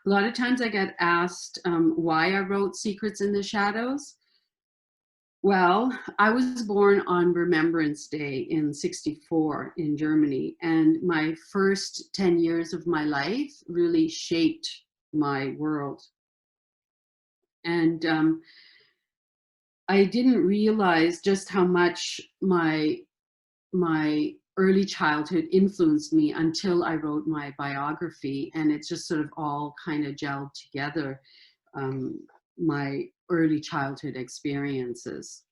A lot of times I get asked why I wrote Secrets in the Shadows. Well, I was born on Remembrance Day in '64 in Germany, and my first 10 years of my life really shaped my world. And I didn't realize just how much my early childhood influenced me until I wrote my biography, and it just sort of all kind of gelled together, um, my early childhood experiences.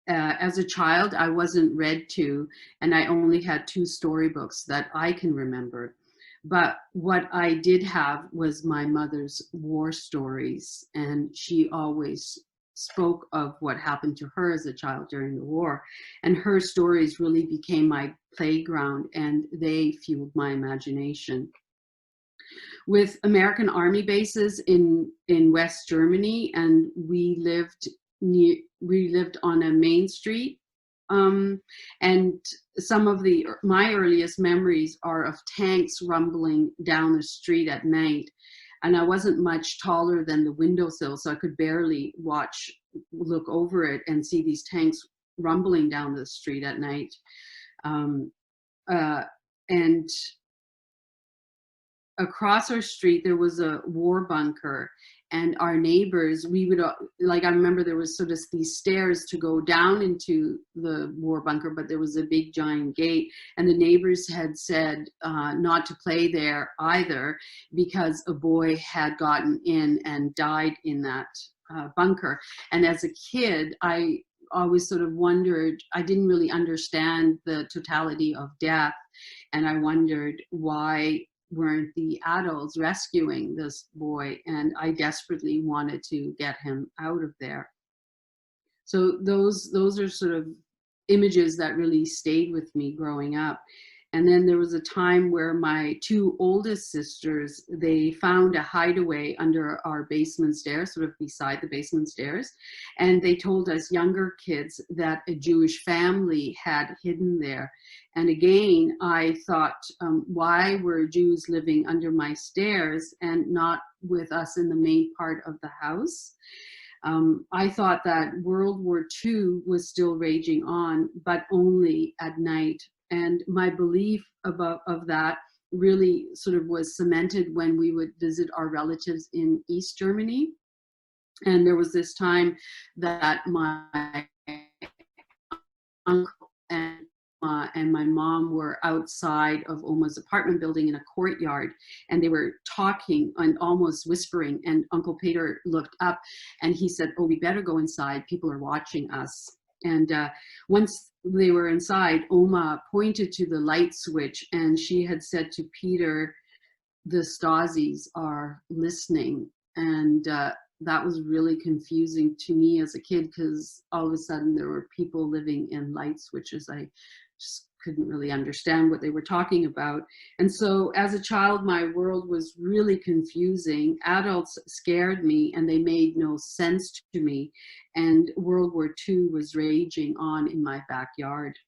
As a child, I wasn't read to, and I only had two storybooks that I can remember. But what I did have was my mother's war stories, and she always spoke of what happened to her as a child during the war. And her stories really became my playground, and they fueled my imagination. With American Army bases in West Germany, and we lived on a main street. And some of my earliest memories are of tanks rumbling down the street at night. And I wasn't much taller than the windowsill, so I could barely look over it and see these tanks rumbling down the street at night. Um, uh, and Across our street there was a war bunker, and our neighbors, we would like, I remember there was sort of these stairs to go down into the war bunker, but there was a big giant gate, and the neighbors had said not to play there either, because a boy had gotten in and died in that bunker. And as a kid, I always sort of wondered, I didn't really understand the totality of death, and I wondered why weren't the adults rescuing this boy, and I desperately wanted to get him out of there. So those are sort of images that really stayed with me growing up. And then there was a time where my two oldest sisters, they found a hideaway under our basement stairs, sort of beside the basement stairs. And they told us younger kids that a Jewish family had hidden there. And again, I thought, why were Jews living under my stairs and not with us in the main part of the house? I thought that World War II was still raging on, but only at night. And my belief of that really sort of was cemented when we would visit our relatives in East Germany. And there was this time that my uncle and my mom were outside of Oma's apartment building in a courtyard, and they were talking and almost whispering. And Uncle Peter looked up and he said, "Oh, we better go inside. People are watching us." And once they were inside, Oma pointed to the light switch, and she had said to Peter, "The Stasis are listening." And that was really confusing to me as a kid, because all of a sudden there were people living in light switches. I just couldn't really understand what they were talking about. And so as a child, my world was really confusing. Adults scared me and they made no sense to me. And World War II was raging on in my backyard.